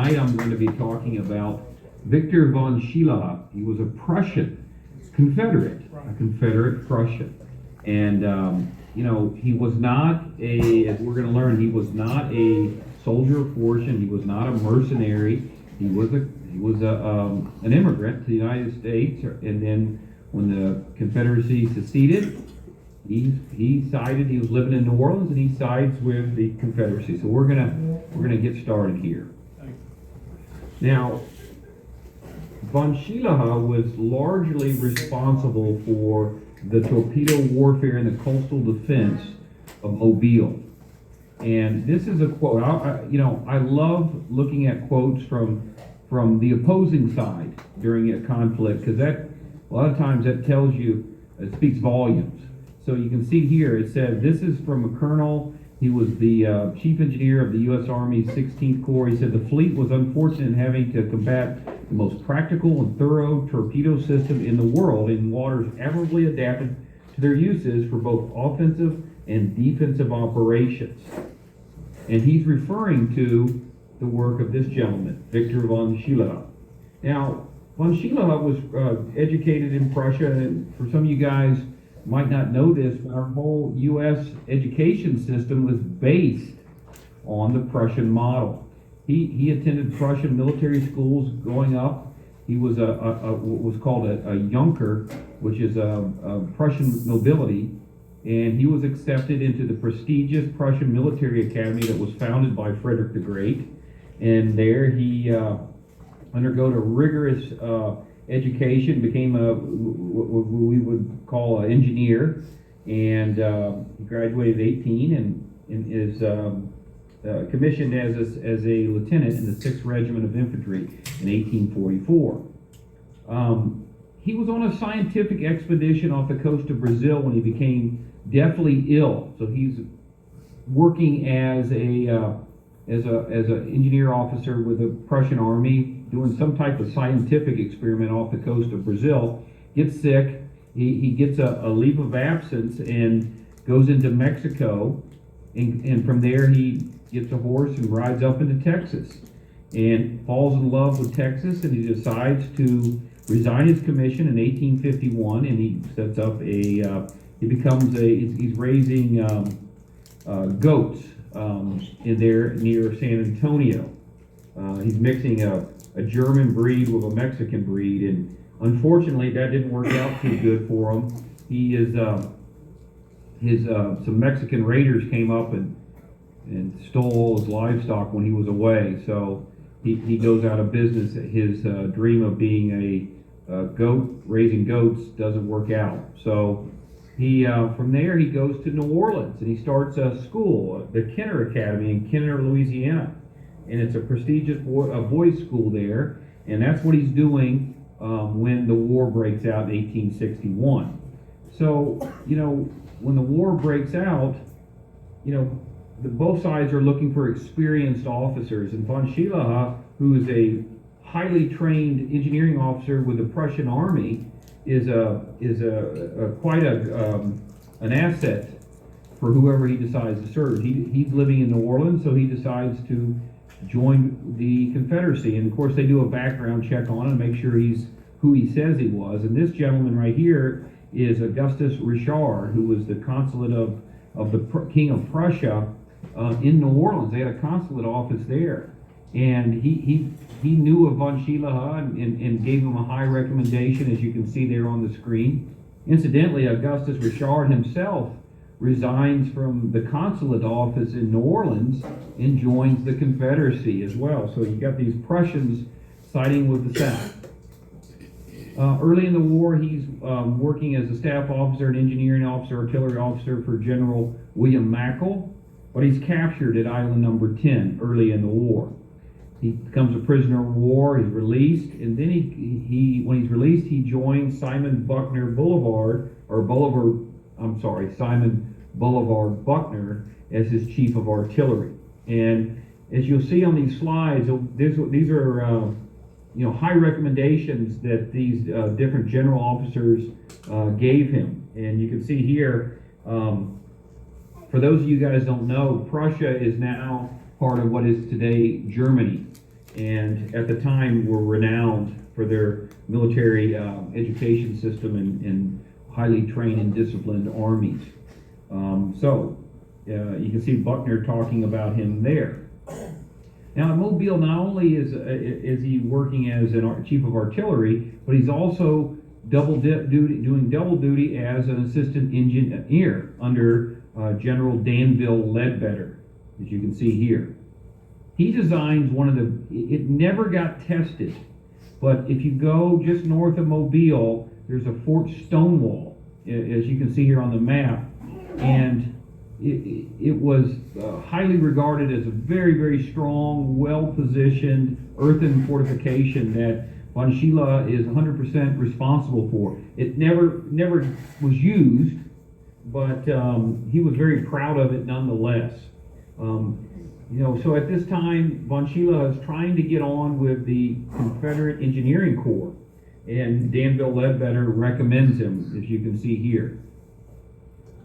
tonight I'm going to be talking about Victor von Scheliha. He was a Prussian Confederate, a Confederate Prussian. And, he was not as we're going to learn, he was not a soldier of fortune. He was not a mercenary. He was an immigrant to the United States. And then when the Confederacy seceded, he sided. He was living in New Orleans, and he sides with the Confederacy. So we're gonna get started here. Now, von Scheliha was largely responsible for the torpedo warfare and the coastal defense of Mobile. And this is a quote. I love looking at quotes from the opposing side during a conflict, because that a lot of times that tells you, it speaks volumes. So you can see here, it said, this is from a colonel. He was the chief engineer of the U.S. Army's 16th Corps. He said the fleet was unfortunate in having to combat the most practical and thorough torpedo system in the world in waters admirably adapted to their uses for both offensive and defensive operations. And he's referring to the work of this gentleman, Victor von Scheliha. Now, von Scheliha was educated in Prussia, and for some of you guys might not know this, but our whole U.S. education system was based on the Prussian model. He attended Prussian military schools growing up. He was what was called a Junker, which is a Prussian nobility, and he was accepted into the prestigious Prussian military academy that was founded by Frederick the Great. And there he underwent a rigorous education, became what we would call an engineer, and he graduated at 18 and is commissioned as a lieutenant in the 6th Regiment of Infantry in 1844. He was on a scientific expedition off the coast of Brazil when he became deathly ill. So he's working as an engineer officer with the Prussian Army, doing some type of scientific experiment off the coast of Brazil. Gets sick. He gets a leave of absence and goes into Mexico, and from there he gets a horse and rides up into Texas and falls in love with Texas, and he decides to resign his commission in 1851, and he sets up he's raising goats in there near San Antonio. He's mixing a German breed with a Mexican breed, and unfortunately that didn't work out too good for him. Some Mexican raiders came up and stole all his livestock when he was away, so he goes out of business. His dream of being a goat, raising goats, doesn't work out. So from there he goes to New Orleans, and he starts a school, the Kenner Academy in Kenner, Louisiana. And it's a prestigious boys' school there, and that's what he's doing when the war breaks out in 1861. So, when the war breaks out, both sides are looking for experienced officers, and von Scheliha, who is a highly trained engineering officer with the Prussian Army, is quite an asset for whoever he decides to serve. He's living in New Orleans, so he decides to join the Confederacy, and of course they do a background check on him and make sure he's who he says he was. And this gentleman right here is Augustus Richard, who was the consulate of the King of Prussia in New Orleans. They had a consulate office there, and he knew of von Scheliha and gave him a high recommendation, as you can see there on the screen. Incidentally, Augustus Richard himself resigns from the consulate office in New Orleans and joins the Confederacy as well. So you got these Prussians siding with the South. Early in the war, he's working as a staff officer, an engineering officer, artillery officer for General William Mackle, but he's captured at Island Number 10 early in the war. He becomes a prisoner of war. He's released, and then when he's released, he joins Simon Buckner Simon Boulevard Buckner as his chief of artillery. And as you'll see on these slides, these are high recommendations that these different general officers gave him. And you can see here, for those of you guys don't know, Prussia is now part of what is today Germany. and at the time were renowned for their military education system and highly trained and disciplined armies. You can see Buckner talking about him there. Now at Mobile, not only is he working as chief of artillery, but he's also doing double duty as an assistant engineer under General Danville Ledbetter, as you can see here. He designs it never got tested, but if you go just north of Mobile, there's a Fort Stonewall, as you can see here on the map, and it was highly regarded as a very, very strong, well-positioned earthen fortification that von Scheliha is 100% responsible for. It never was used, but he was very proud of it nonetheless. So at this time, von Scheliha is trying to get on with the Confederate Engineering Corps, and Danville Ledbetter recommends him, as you can see here.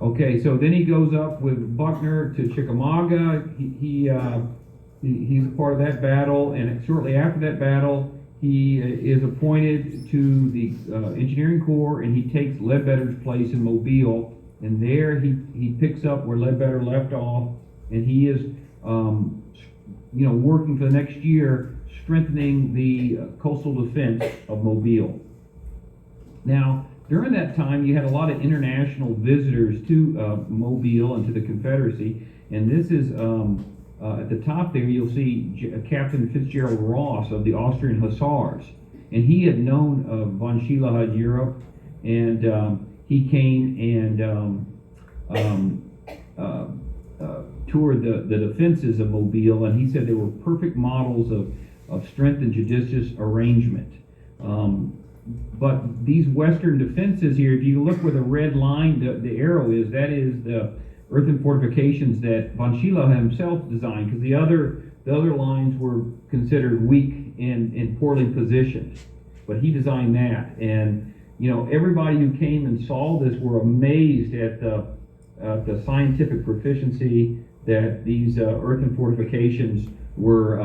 Okay, so then he goes up with Buckner to Chickamauga. He's a part of that battle, and shortly after that battle, he is appointed to the Engineering Corps, and he takes Ledbetter's place in Mobile, and there he picks up where Ledbetter left off, and he is working for the next year, strengthening the coastal defense of Mobile. Now, during that time, you had a lot of international visitors to Mobile and to the Confederacy, and this is at the top there. You'll see Captain Fitzgerald Ross of the Austrian Hussars, and he had known von Scheliha in Europe, and he came and toured the defenses of Mobile, and he said they were perfect models of strength and judicious arrangement. But these western defenses here, if you look where the red line, the arrow is, that is the earthen fortifications that von Scheliha himself designed, because the other lines were considered weak and poorly positioned. But he designed that, and everybody who came and saw this were amazed at the scientific proficiency that these earthen fortifications were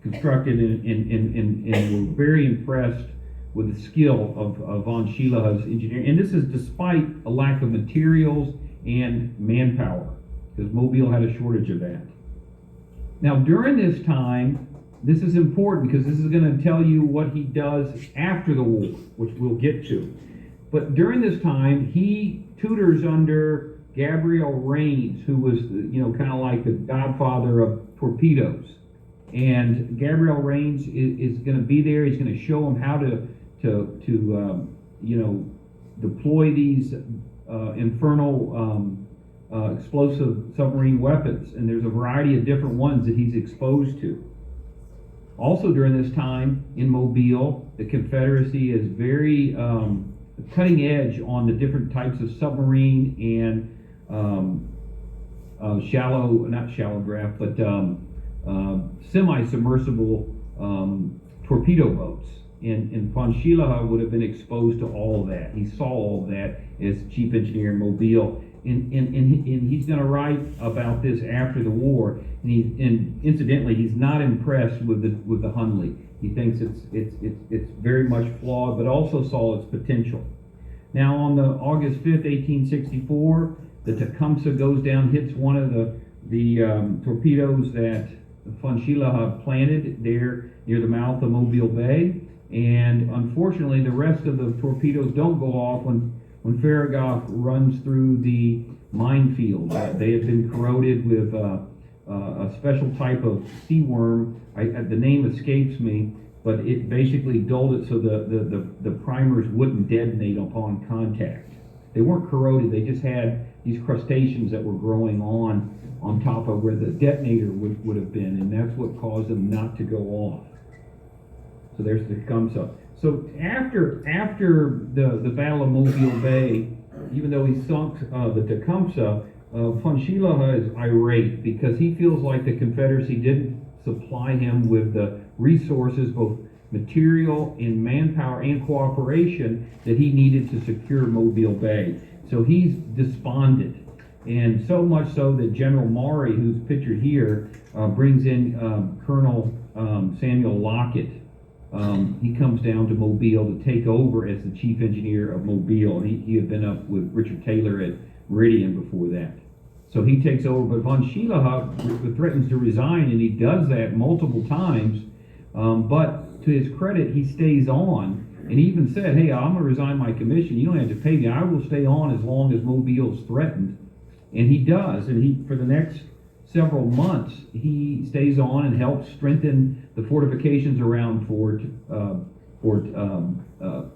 constructed, and were very impressed with the skill of von Scheliha's engineering. And this is despite a lack of materials and manpower, because Mobile had a shortage of that. Now during this time, this is important because this is going to tell you what he does after the war, which we'll get to. But during this time, he tutors under Gabriel Rains, who was kind of like the godfather of torpedoes. And Gabriel Rains is going to be there. He's going to show him how to deploy these infernal explosive submarine weapons. And there's a variety of different ones that he's exposed to. Also during this time in Mobile, the Confederacy is very cutting edge on the different types of submarine and not shallow draft, but semi-submersible torpedo boats. And von Scheliha would have been exposed to all of that. He saw all of that as chief engineer in Mobile. And he's going to write about this after the war. And incidentally, he's not impressed with the Hundley. He thinks it's very much flawed, but also saw its potential. Now, on the August 5th, 1864, the Tecumseh goes down, hits one of the torpedoes that von Scheliha planted there near the mouth of Mobile Bay. And unfortunately, the rest of the torpedoes don't go off when Farragut runs through the minefield. They have been corroded with a special type of sea worm. The name escapes me, but it basically dulled it so the primers wouldn't detonate upon contact. They weren't corroded, they just had these crustaceans that were growing on top of where the detonator would have been, and that's what caused them not to go off. So there's the Tecumseh. So after the Battle of Mobile Bay, even though he sunk the Tecumseh, von Scheliha is irate because he feels like the Confederacy didn't supply him with the resources, both material and manpower and cooperation, that he needed to secure Mobile Bay. So he's despondent. And so much so that General Maury, who's pictured here, brings in Colonel Samuel Lockett, he comes down to Mobile to take over as the chief engineer of Mobile. He had been up with Richard Taylor at Meridian before that. So he takes over, but von Scheliha threatens to resign, and he does that multiple times. But to his credit, he stays on, and he even said, "Hey, I'm going to resign my commission. You don't have to pay me. I will stay on as long as Mobile's threatened." And he does, and he, for the next several months, he stays on and helps strengthen the fortifications around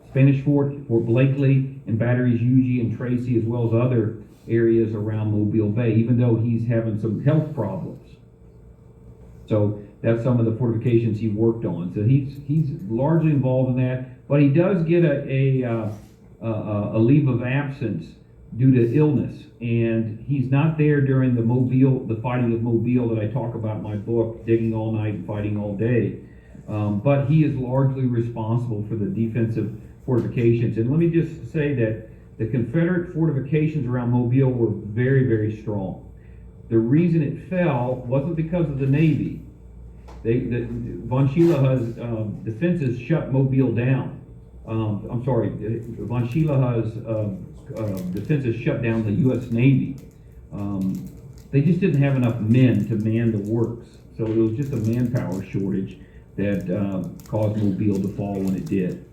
Spanish Fort Blakely, and batteries Hugie and Tracy, as well as other areas around Mobile Bay, even though he's having some health problems. So that's some of the fortifications he worked on. So he's largely involved in that, but he does get a leave of absence due to illness, and he's not there during the fighting of Mobile that I talk about in my book, Digging All Night and Fighting All Day. But he is largely responsible for the defensive fortifications. And let me just say that the Confederate fortifications around Mobile were very, very strong. The reason it fell wasn't because of the Navy. Von Scheliha's defenses shut Mobile down. Von Scheliha's defenses shut down the U.S. Navy. They just didn't have enough men to man the works. So it was just a manpower shortage that caused Mobile to fall when it did.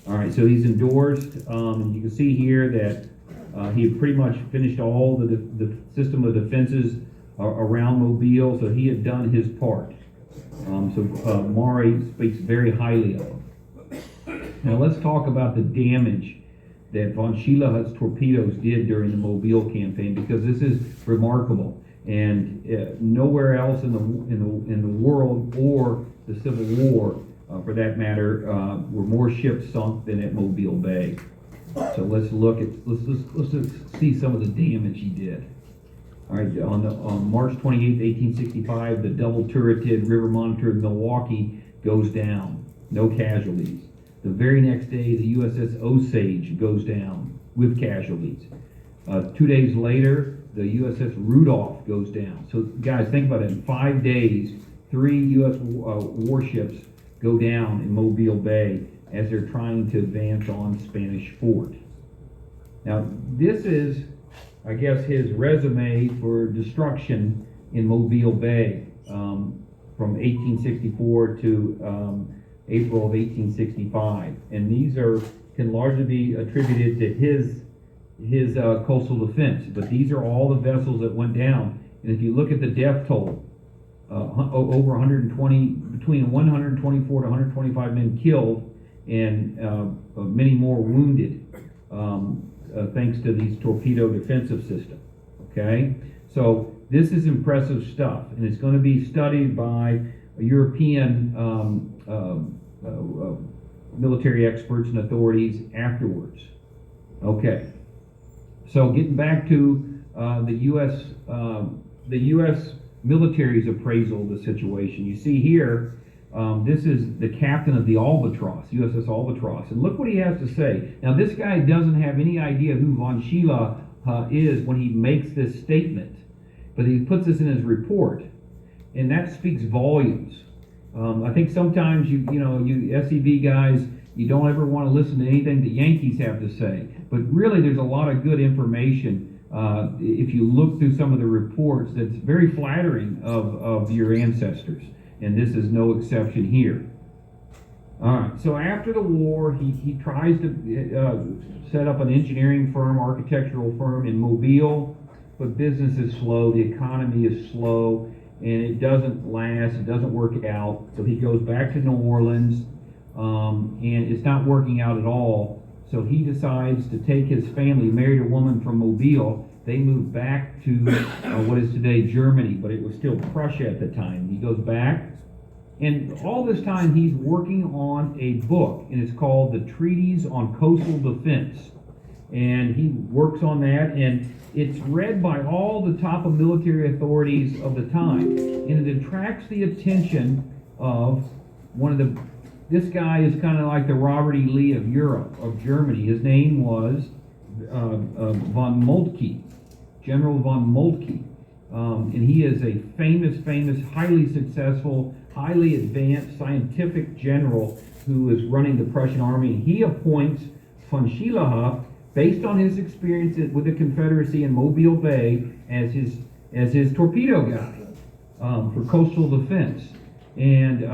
All right, so he's endorsed, and you can see here that he had pretty much finished all the system of defenses around Mobile, so he had done his part. Maury speaks very highly of him. Now let's talk about the damage that von Scheliha's torpedoes did during the Mobile campaign, because this is remarkable, and nowhere else in the world or the Civil War, for that matter, were more ships sunk than at Mobile Bay. So let's just see some of the damage he did. All right, on March 28th, 1865, the double-turreted River Monitor Milwaukee goes down, no casualties. The very next day, the USS Osage goes down with casualties. 2 days later, the USS Rudolph goes down. So guys, think about it. In 5 days, 3 U.S. warships go down in Mobile Bay as they're trying to advance on Spanish Fort. Now, this is, I guess, his resume for destruction in Mobile Bay from 1864 to April of 1865. And these can largely be attributed to his coastal defense. But these are all the vessels that went down. And if you look at the death toll, over 120, between 124 to 125 men killed, and many more wounded, thanks to these torpedo defensive system. Okay, so this is impressive stuff, and it's going to be studied by European military experts and authorities afterwards. Okay, so getting back to the U.S. military's appraisal of the situation. You see here, this is the captain of the Albatross, USS Albatross, and look what he has to say. Now, this guy doesn't have any idea who von Scheliha is when he makes this statement, but he puts this in his report, and that speaks volumes. I think sometimes you SEV guys, you don't ever want to listen to anything the Yankees have to say, but really there's a lot of good information. If you look through some of the reports, that's very flattering of your ancestors, and this is no exception here. All right, so after the war, he tries to set up an engineering firm, architectural firm in Mobile, but business is slow, the economy is slow, and it doesn't last, it doesn't work out. So he goes back to New Orleans, and it's not working out at all. So he decides to take his family, married a woman from Mobile. They moved back to what is today Germany, but it was still Prussia at the time. He goes back, and all this time he's working on a book, and it's called The Treatise on Coastal Defense. And he works on that, and it's read by all the top of military authorities of the time. And it attracts the attention of this guy is kind of like the Robert E. Lee of Europe, of Germany. His name was von Moltke, General von Moltke. And he is a famous, highly successful highly advanced scientific general who is running the Prussian army. He appoints von Scheliha, based on his experience with the Confederacy in Mobile Bay, as his torpedo guy for coastal defense. And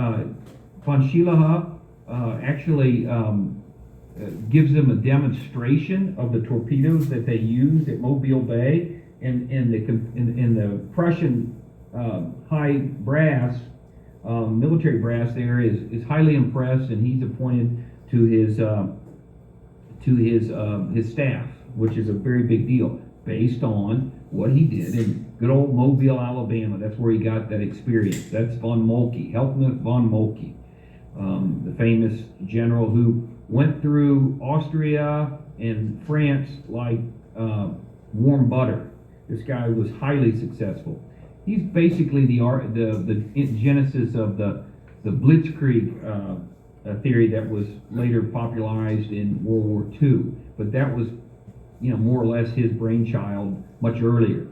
von Scheliha actually gives them a demonstration of the torpedoes that they used at Mobile Bay, and the Prussian high brass, military brass there is highly impressed, and he's appointed to his staff, which is a very big deal based on what he did in good old Mobile, Alabama. That's where he got that experience. That's von Moltke, Helmuth von Moltke, the famous general who went through Austria and France like warm butter. This guy was highly successful. He's basically the genesis of the Blitzkrieg theory that was later popularized in World War II. But that was, more or less his brainchild much earlier.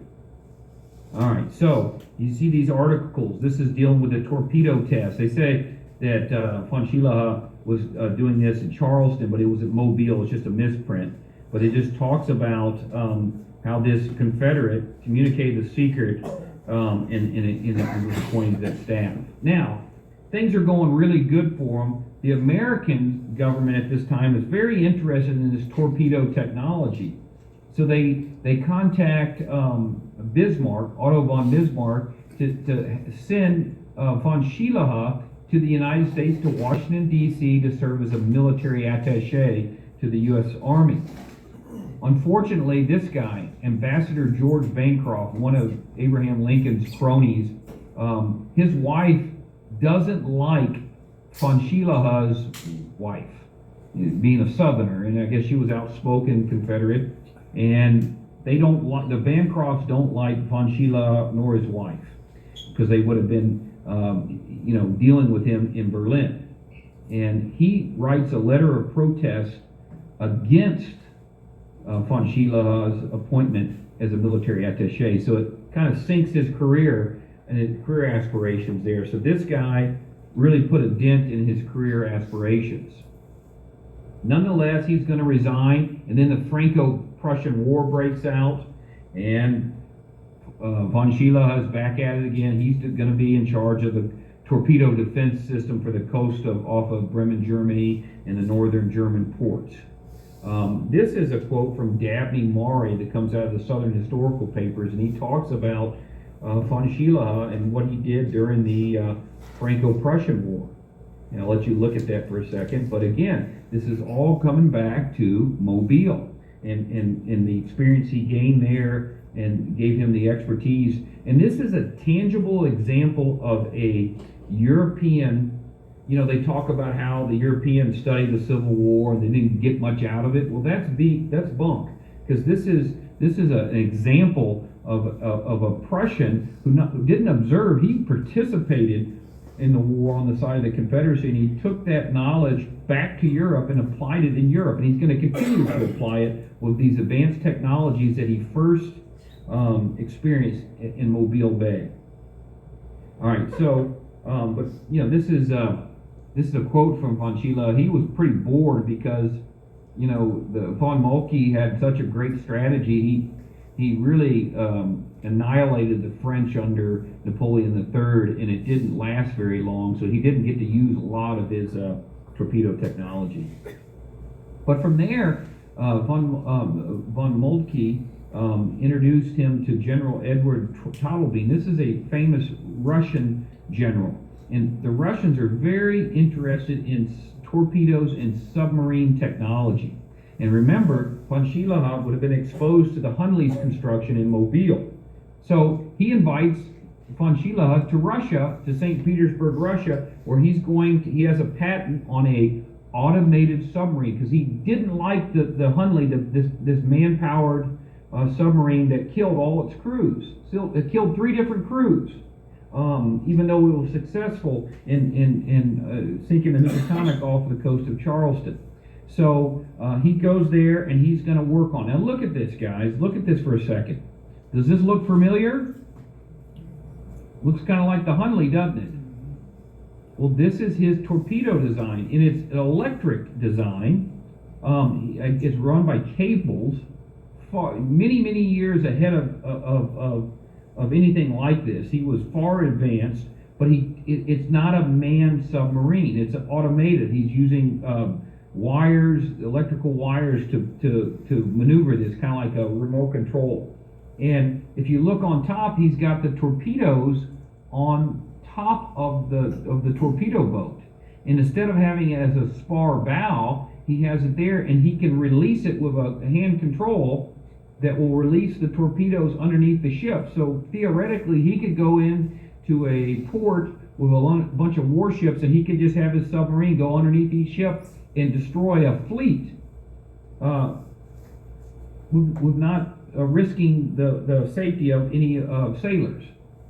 All right, so you see these articles. This is dealing with the torpedo test. They say that von Scheliha was doing this in Charleston, but it was at Mobile. It's just a misprint. But it just talks about how this Confederate communicated the secret and it was appointed to that staff. Now, things are going really good for them. The American government at this time is very interested in this torpedo technology. So they contact Bismarck, Otto von Bismarck, to send von Scheliha to the United States, to Washington, D.C., to serve as a military attaché to the U.S. Army. Unfortunately, this guy, Ambassador George Bancroft, one of Abraham Lincoln's cronies, his wife doesn't like von Scheliha's wife, being a Southerner, and I guess she was outspoken Confederate, and they don't like, the Bancrofts don't like von Scheliha nor his wife, because they would have been, dealing with him in Berlin. And he writes a letter of protest against von Scheliha's appointment as a military attaché. So it kind of sinks his career and his career aspirations there. So this guy really put a dent in his career aspirations. Nonetheless, he's going to resign, and then the Franco-Prussian War breaks out, and von Scheliha is back at it again. He's going to be in charge of the torpedo defense system for the coast off of Bremen, Germany, and the northern German ports. This is a quote from Dabney Maury that comes out of the Southern Historical Papers, and he talks about von Scheliha and what he did during the Franco-Prussian War. And I'll let you look at that for a second. But again, this is all coming back to Mobile and the experience he gained there and gave him the expertise. And this is a tangible example of a European. They talk about how the Europeans studied the Civil War and they didn't get much out of it. Well, that's bunk, because this is an example of a Prussian who didn't observe. He participated in the war on the side of the Confederacy, and he took that knowledge back to Europe and applied it in Europe. And he's going to continue to apply it with these advanced technologies that he first experienced in Mobile Bay. All right, so this is a quote from von Scheliha. He was pretty bored because the von Moltke had such a great strategy. He really annihilated the French under Napoleon III, and it didn't last very long, so he didn't get to use a lot of his torpedo technology. But from there, von Moltke introduced him to General Edward Todleben. This is a famous Russian general, and the Russians are very interested in torpedoes and submarine technology. And remember, von Scheliha would have been exposed to the Hunley's construction in Mobile. So he invites von Scheliha to Russia, to St. Petersburg, Russia, where he has a patent on a automated submarine, because he didn't like the Hunley, this man-powered submarine that killed all its crews. It killed 3 different crews, even though it was successful in sinking the Housatonic off the coast of Charleston. So he goes there and he's going to work on it. Now look at this, guys. Look at this for a second. Does this look familiar? Looks kind of like the Hunley, doesn't it? Well, this is his torpedo design, and it's an electric design. It's run by cables, many years ahead of anything like this. He was far advanced, but it's not a manned submarine. It's automated. He's using wires, electrical wires to maneuver this, kind of like a remote control. And if you look on top, he's got the torpedoes on top of the torpedo boat. And instead of having it as a spar bow, he has it there, and he can release it with a hand control that will release the torpedoes underneath the ship. So theoretically, he could go in to a port with a bunch of warships, and he could just have his submarine go underneath each ship and destroy a fleet with not risking the safety of any sailors.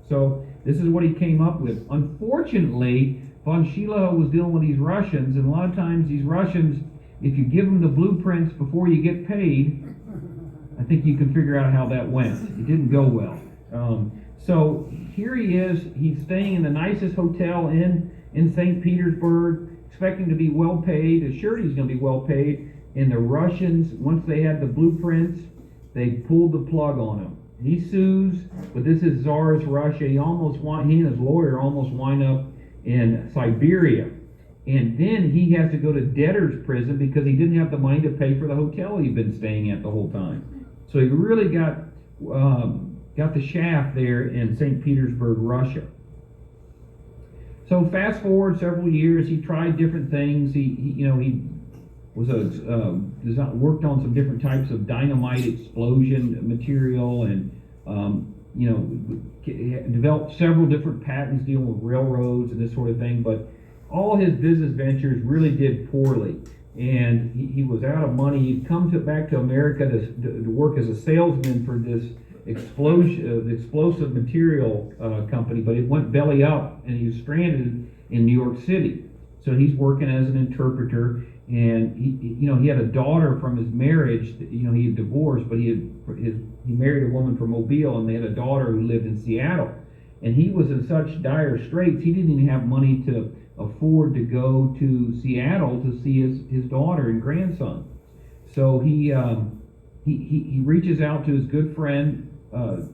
So this is what he came up with. Unfortunately, von Scheliha was dealing with these Russians, and a lot of times these Russians, if you give them the blueprints before you get paid, I think you can figure out how that went. It didn't go well. So here he is. He's staying in the nicest hotel in St. Petersburg, expecting to be well paid, assured he's going to be well paid. And the Russians, once they had the blueprints, they pulled the plug on him. He sues, but this is Tsarist Russia. He and his lawyer almost wind up in Siberia. And then he has to go to debtor's prison because he didn't have the money to pay for the hotel he'd been staying at the whole time. So he really got the shaft there in St. Petersburg, Russia. So fast forward several years, he tried different things. He was worked on some different types of dynamite explosion material, and developed several different patents dealing with railroads and this sort of thing. But all his business ventures really did poorly, and he was out of money. He'd come back to America to work as a salesman for this explosive material company, but it went belly up, and he was stranded in New York City. So he's working as an interpreter, and he had a daughter from his marriage. He had divorced, but he married a woman from Mobile, and they had a daughter who lived in Seattle. And he was in such dire straits, he didn't even have money to afford to go to Seattle to see his daughter and grandson. So he reaches out to his good friend,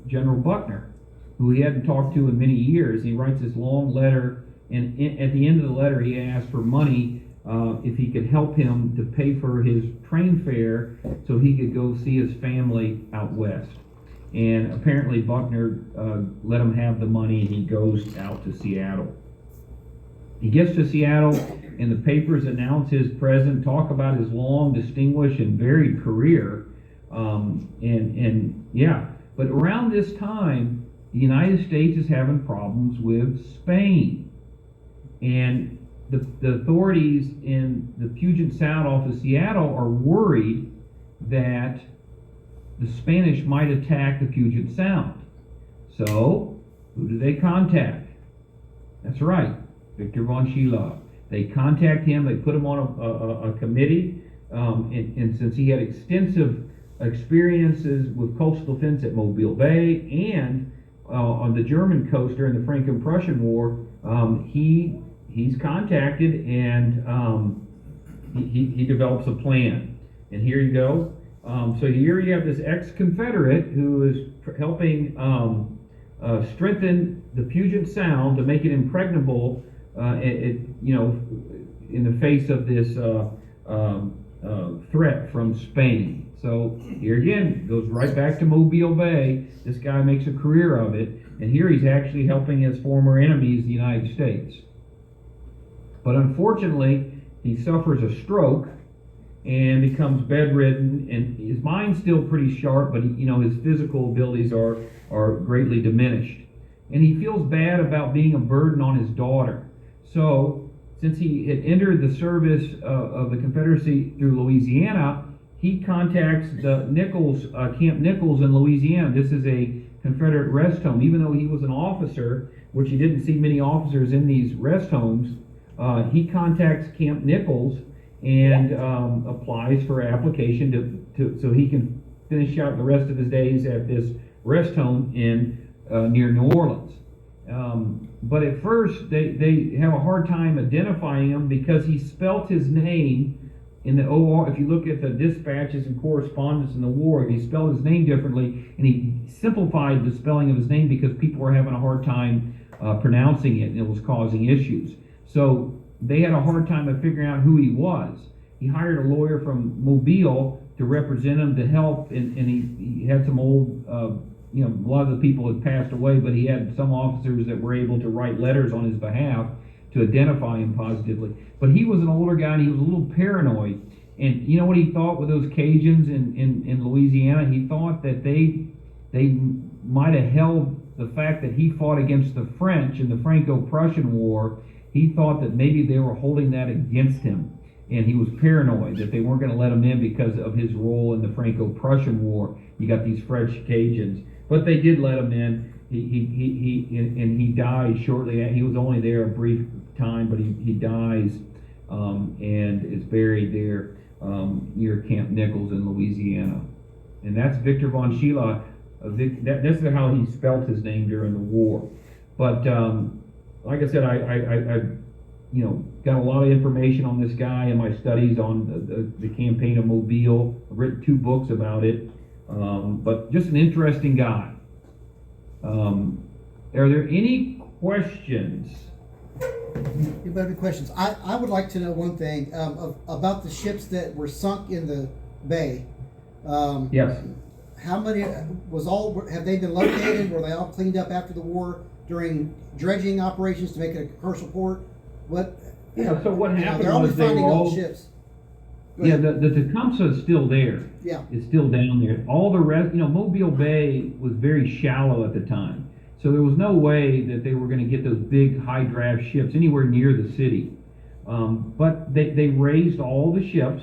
General Buckner, who he hadn't talked to in many years. He writes this long letter, and at the end of the letter, he asks for money if he could help him to pay for his train fare so he could go see his family out west. And apparently Buckner let him have the money, and he goes out to Seattle. He gets to Seattle, and the papers announce his presence, talk about his long, distinguished, and varied career. But around this time, the United States is having problems with Spain. And the authorities in the Puget Sound off of Seattle are worried that the Spanish might attack the Puget Sound. So, who do they contact? That's right, Victor von Scheliha. They contact him, they put him on a committee, and since he had extensive experiences with coastal defense at Mobile Bay and on the German coast during the Franco-Prussian War, he's contacted, and he develops a plan. And here you go. So here you have this ex-Confederate who is helping strengthen the Puget Sound to make it impregnable, in the face of this threat from Spain. So here again, goes right back to Mobile Bay. This guy makes a career of it, and here he's actually helping his former enemies, the United States. But unfortunately, he suffers a stroke and becomes bedridden, and his mind's still pretty sharp, but his physical abilities are greatly diminished. And he feels bad about being a burden on his daughter. So, since he had entered the service of the Confederacy through Louisiana, he contacts the Camp Nichols in Louisiana. This is a Confederate rest home. Even though he was an officer, which he didn't see many officers in these rest homes, he contacts Camp Nichols and applies for application so he can finish out the rest of his days at this rest home in near New Orleans. But at first, they have a hard time identifying him because he spelt his name in the OR. If you look at the dispatches and correspondence in the war, he spelled his name differently, and he simplified the spelling of his name because people were having a hard time pronouncing it, and it was causing issues. So they had a hard time of figuring out who he was. He hired a lawyer from Mobile to represent him, to help, and he had some old, a lot of the people had passed away, but he had some officers that were able to write letters on his behalf to identify him positively. But he was an older guy, and he was a little paranoid. And you know what he thought with those Cajuns in Louisiana? He thought that they might have held the fact that he fought against the French in the Franco-Prussian War. He thought that maybe they were holding that against him. And he was paranoid that they weren't going to let him in because of his role in the Franco-Prussian War. You got these French Cajuns. But they did let him in. He died shortly. He was only there a brief time, but he dies and is buried there near Camp Nichols in Louisiana. And that's Victor von Scheliha. That's how he spelt his name during the war. But like I said, I got a lot of information on this guy in my studies on the campaign of Mobile. I've written 2 books about it. But just an interesting guy. Are there any questions? Anybody have questions? I would like to know one thing about the ships that were sunk in the bay. Yes. How many have they been located? Were they all cleaned up after the war during dredging operations to make it a commercial port? So what happened they're only was they finding were all old ships. Yeah, the Tecumseh is still there. Yeah. It's still down there. All the rest, Mobile Bay was very shallow at the time. So there was no way that they were going to get those big high draft ships anywhere near the city. But they raised all the ships,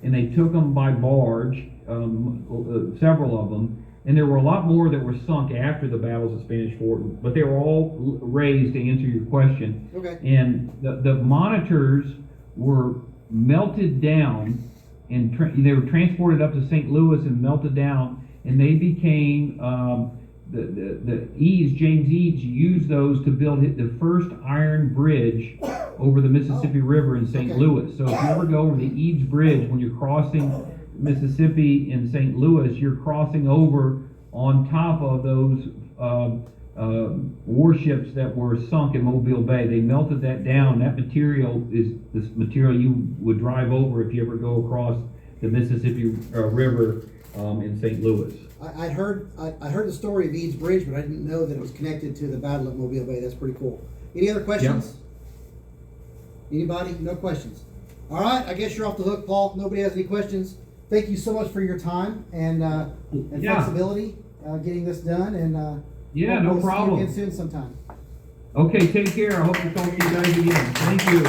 and they took them by barge, several of them. And there were a lot more that were sunk after the battles of Spanish Fort, but they were all raised, to answer your question. Okay. And the monitors were melted down, and they were transported up to St. Louis and melted down, and they became the Eads, James Eads used those to build the first iron bridge over the Mississippi River in St. Louis. So if you ever go over the Eads Bridge when you're crossing Mississippi in St. Louis, you're crossing over on top of those warships that were sunk in Mobile Bay. They melted that down. That material is this material you would drive over if you ever go across the Mississippi River in St. Louis. I heard the story of Eads Bridge, but I didn't know that it was connected to the Battle of Mobile Bay. That's pretty cool. Any other questions? Yep. Anybody? No questions. All right. I guess you're off the hook, Paul. Nobody has any questions. Thank you so much for your time and flexibility getting this done. And no problem. See you again soon sometime. Okay, take care. I hope to talk to you guys again. Thank you.